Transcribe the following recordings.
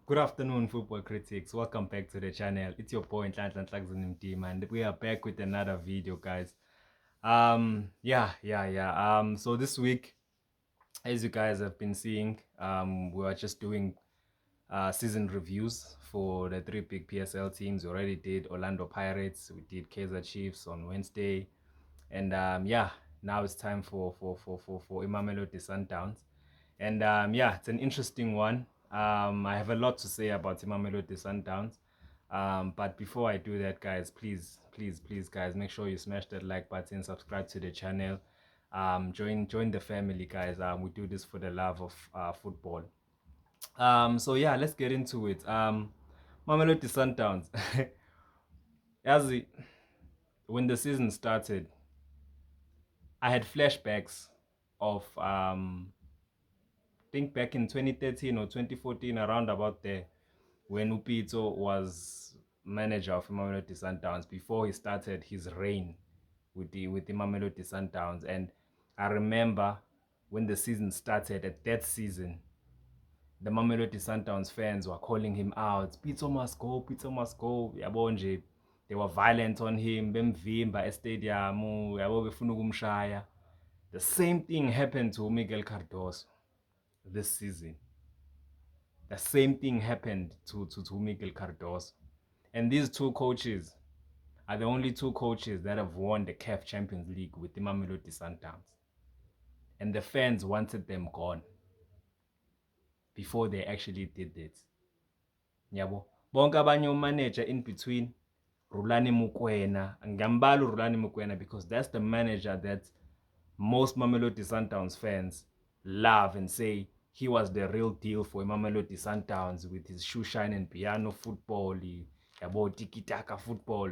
Good afternoon, football critics. Welcome back to the channel. It's your boy Nhlanhla Nhlakuzimdima, and we are back with another video, guys. So this week, as you guys have been seeing, we are just doing season reviews for the three big PSL teams. We already did Orlando Pirates, we did Kaizer Chiefs on Wednesday, and now it's time for Mamelodi Sundowns. And it's an interesting one. I have a lot to say about Mamelodi Sundowns. But before I do that, guys, please, guys, make sure you smash that like button, subscribe to the channel, join the family, guys. We do this for the love of football. So yeah, let's get into it. Mamelodi Sundowns. As when the season started, I had flashbacks of think back in 2013 or 2014, around about there, when Upito was manager of Mamelodi Sundowns before he started his reign with the Mamelodi Sundowns. And I remember when the season started, at that season, the Mamelodi Sundowns fans were calling him out, Pitso must go, Pitso must go. Yabo nje, they were violent on him, bemvimba estadium, yabo befuna ukumshaya. The same thing happened to Miguel Cardoso this season. The same thing happened to Miguel Cardoso. And these two coaches are the only two coaches that have won the CAF Champions League with the Mamelodi Sundowns. And the fans wanted them gone before they actually did it. Yabo. Bonke abanye manager in between, Rulani Mokwena. Ngambala Rulani Mokwena because that's the manager that most Mamelodi Sundowns fans love and say he was the real deal for Mamelodi Sundowns with his shoe shine and piano football, yabo tiki-taka football,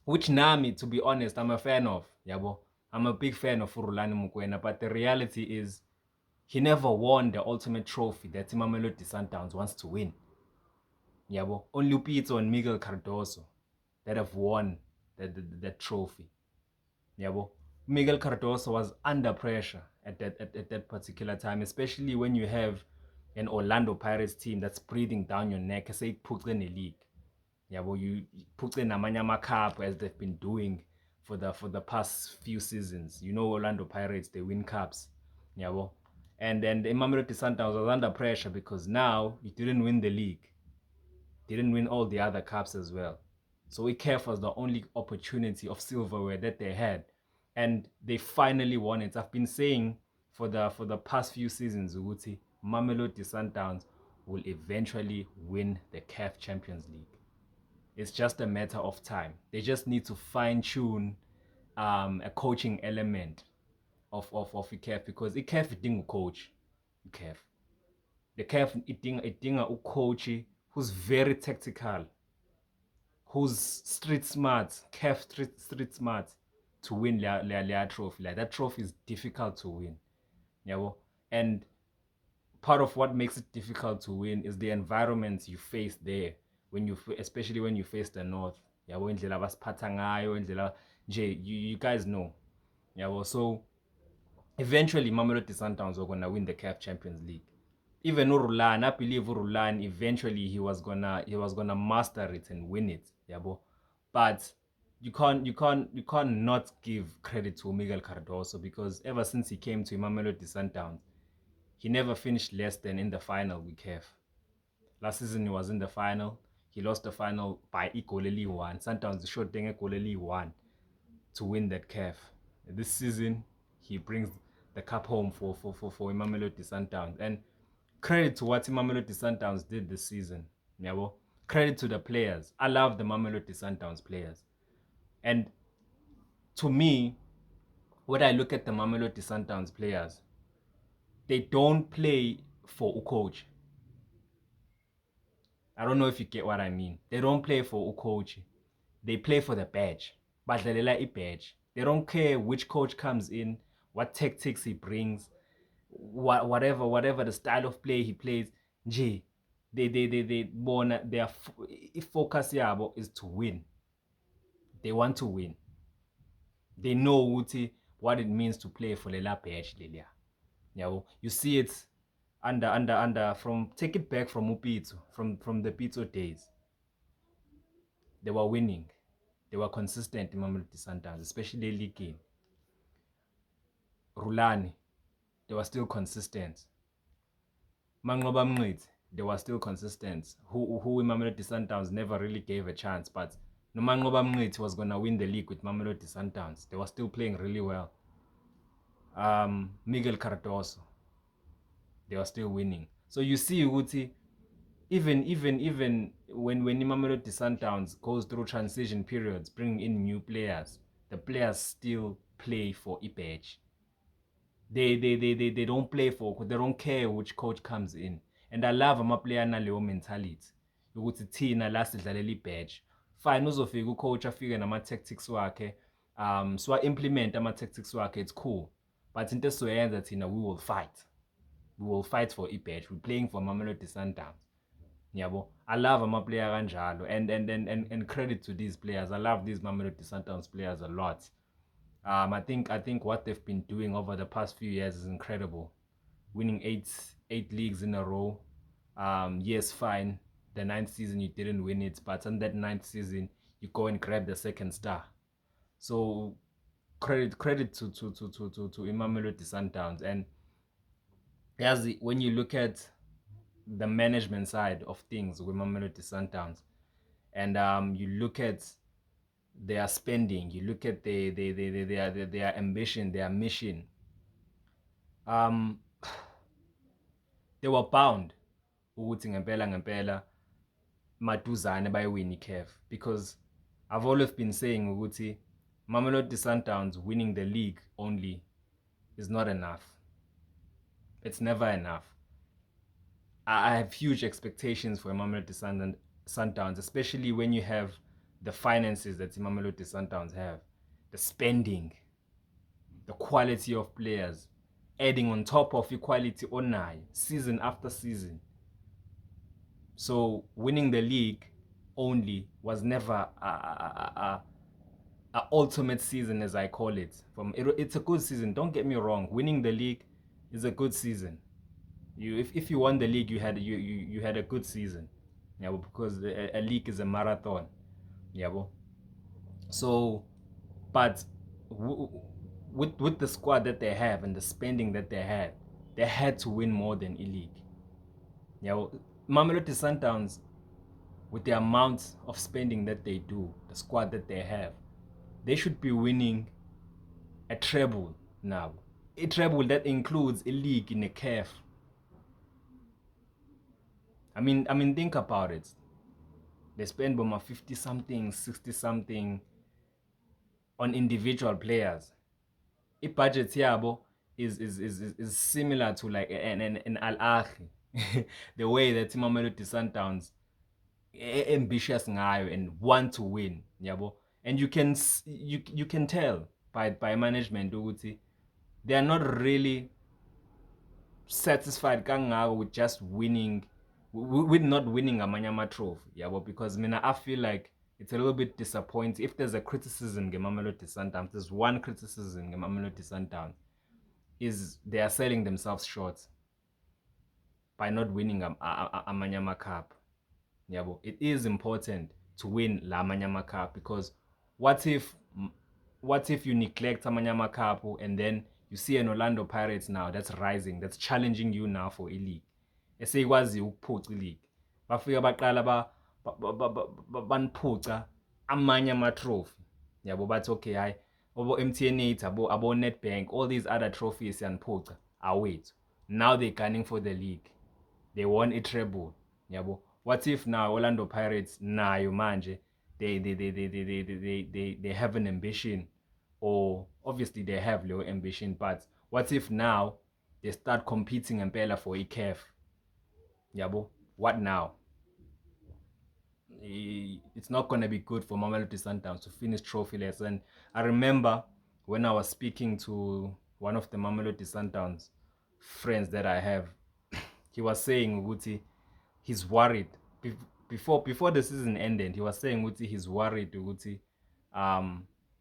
which Nami, to be honest, I'm a fan of. Yabo. I'm a big fan of Rulani Mokwena, but the reality is he never won the ultimate trophy that Mamelodi Sundowns wants to win. Yabo. Only Upito and Miguel Cardoso that have won that trophy. Yabo. Miguel Cardoso was under pressure at that particular time, especially when you have an Orlando Pirates team that's breathing down your neck. I say put in the league. Yabo, you put in Amanyama Cup as they've been doing for the past few seasons. You know, Orlando Pirates, they win cups. Yabo. And then the Mamelodi Sundowns was under pressure because now you didn't win the league. Didn't win all the other cups as well. So ICAF was the only opportunity of silverware that they had. And they finally won it. I've been saying for the past few seasons, Uguti, Mamelodi Sundowns will eventually win the CAF Champions League. It's just a matter of time. They just need to fine-tune a coaching element of ICAF, because ICAF idinga coach. ICAF. The CAF idinga a coach who's very tactical, who's street smart, CAF street smart to win their trophy. Like, that trophy is difficult to win. Yabo. And part of what makes it difficult to win is the environment you face there, especially when you face the North. Yabo, indlela basiphatha ngayo, indlela nje, you guys know. Yabo. So eventually Mamelodi Sundowns were gonna win the CAF Champions League. Even Urulan, I believe Urulan eventually he was gonna master it and win it. Yabo. But you can't not give credit to Miguel Cardoso, because ever since he came to Mamelodi Sundowns, he never finished less than in the final with CAF. Last season he was in the final. He lost the final by Igoleli 1. Sundowns showed them Igoleli 1 to win that CAF. This season he brings the cup home for Mamelodi Sundowns. And credit to what Mamelodi Sundowns did this season. Yabo. Credit to the players. I love the Mamelodi Sundowns players. And to me, when I look at the Mamelodi Sundowns players, they don't play for a coach. I don't know if you get what I mean. They don't play for a coach. They play for the badge. Badlalela a badge. They don't care which coach comes in, what tactics he brings, whatever the style of play he plays. Nje, their focus yabo is to win. They want to win. They know what it means to play for Lela badge. You see it under from take it back from Upito, from the Pito days. They were winning. They were consistent in Mamelodi Sundowns, especially league. Rulani, they were still consistent. Mangoba Mngqithi, they were still consistent. Who in Mamelodi Sundowns never really gave a chance, but no Mangoba Mngqithi was gonna win the league with Mamelodi Sundowns. They were still playing really well. Miguel Cardoso, they were still winning. So you see, Uguti, even when Mamelodi Sundowns goes through transition periods, bringing in new players, the players still play for a badge. They don't play for, they don't care which coach comes in. And I love ama-player naleyo mentality ukuthi thina la sidlalela i-badge. Fine uzofika ucoach afike nama-tactics wakhe, siwa-implement ama-tactics wakhe, it's cool. But into esizoyenza thina, we will fight. We will fight for i-badge. We're playing for Mamelodi Sundowns. Yabo. I love ama-player kanjalo, and credit to these players. I love these Mamelodi Sundowns players a lot. I think what they've been doing over the past few years is incredible. Winning eight leagues in a row. Yes, fine. The 9th season you didn't win it, but on that 9th season you go and grab the 2nd star. So credit to Mamelodi Sundowns. And as when you look at the management side of things with Mamelodi Sundowns, and you look at their spending, you look at their ambition, their mission, they were bound ukuthi ngempela maduzane bayiwin iCAF, because I've always been saying ukuthi Mamelodi Sundowns winning the league only is not enough. It's never enough. I have huge expectations for Mamelodi Sundowns, especially when you have the finances that Mamelodi Sundowns have, the spending, the quality of players, adding on top of equality onayo season after season. So winning the league only was never a ultimate season, as I call it. It's a good season, don't get me wrong. Winning the league is a good season. If you won the league, you had a good season. Yeah, because a league is a marathon. Yeah, so, but with the squad that they have and the spending that they had to win more than a league. Yeah, Mamelodi Sundowns, with the amount of spending that they do, the squad that they have, they should be winning a treble now. A treble that includes a league in a CAF. I mean, think about it. They spend about 50 something, 60 something on individual players. A budget yabo is similar to like an Al Ahly. The way that Mamelodi Sundowns ambitious ngayo and want to win, yabo. And you can tell by management ukuthi they are not really satisfied kangako with just winning, with not winning amanye trophy, yabo, because I feel like it's a little bit disappointing. If there's a criticism Mamelodi Sundowns, there's one criticism Mamelodi Sundowns, is they are selling themselves short by not winning amanye cup. Yabo, it is important to win la amanye cup, because what if you neglect amanye cup and then you see an Orlando Pirates now that's rising, that's challenging you now for a league, eseyikwazi ukuphuca ileague, bafika baqala baniphuca amanye trophy, yabo, bathi okay, hayi abo MTN8, abo Nedbank, all these other trophies yaniphuca awethu. Now they're gunning for the league, they won a treble, yabo. What if now Orlando Pirates nayo manje they have an ambition, or obviously they have low ambition, but what if now they start competing impela for a CAF? Yabo, what now? It's not going to be good for Mamelodi Sundowns to finish trophyless. And I remember when I was speaking to one of the Mamelodi Sundowns friends that I have, he was saying ukuthi he's worried. Before the season ended, he was saying ukuthi he's worried ukuthi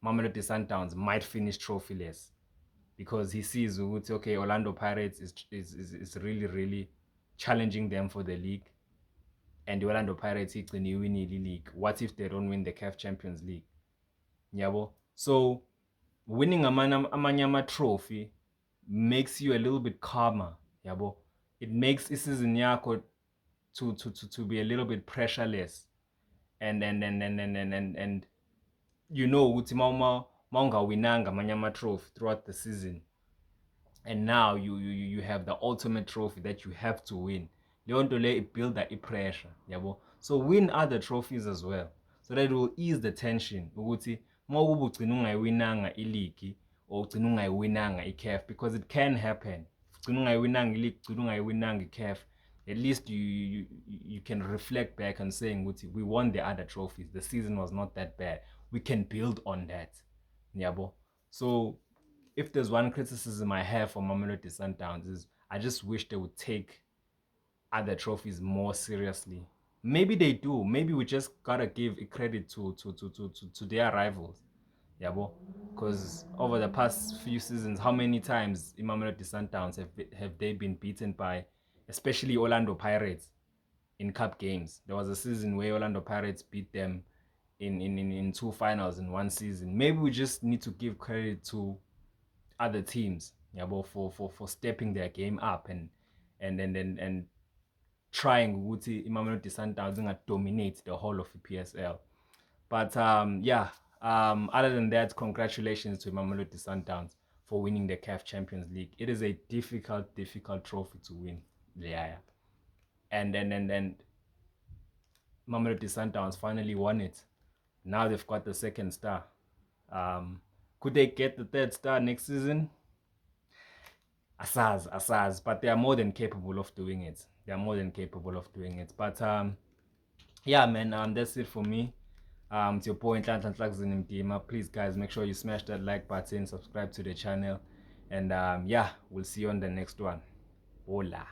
Mamelodi Sundowns might finish trophyless, because he sees ukuthi okay, Orlando Pirates is really really challenging them for the league, and the Orlando Pirates igcine iwinile league. What if they don't win the CAF Champions League? Yabo. So winning amanye ama-trophy makes you a little bit calmer, yabo. It makes isizini yakho to be a little bit pressureless, and you know ukuthi mawungawinanga amanye ama-trophy throughout the season, and now you have the ultimate trophy that you have to win. Leyo nto le ibuilda i-pressure, yabo. So win other trophies as well, so that it will ease the tension ukuthi mawukuba ugcina ungayiwinanga iligi or ugcina ungayiwinanga i-CAF, because it can happen. Ugcina ungayiwinanga iligi, ugcina ungayiwinanga i-CAF, at least you can reflect back and saying ukuthi we won the other trophies, the season was not that bad, we can build on that, yabo. So if there's one criticism I have for Mamelodi Sundowns is I just wish they would take other trophies more seriously. Maybe they do. Maybe we just gotta give credit to their rivals. Yeah, because over the past few seasons, how many times in Mamelodi Sundowns have they been beaten by, especially Orlando Pirates, in cup games? There was a season where Orlando Pirates beat them in two finals in one season. Maybe we just need to give credit to other teams, yabo, for stepping their game up and trying ukuthi iMamelodi Sundowns dominate the whole of the PSL. But other than that, congratulations to Mamelodi Sundowns for winning the CAF Champions League. It is a difficult trophy to win. Yeah. And Mamelodi Sundowns finally won it. Now they've got the second star. Could they get the third star next season? Asaz, but they are more than capable of doing it. But yeah, man, that's it for me. It's your boy Nhlanhla Nhlakazini Mdima. Please, guys, make sure you smash that like button, subscribe to the channel, and yeah, we'll see you on the next one. Hola.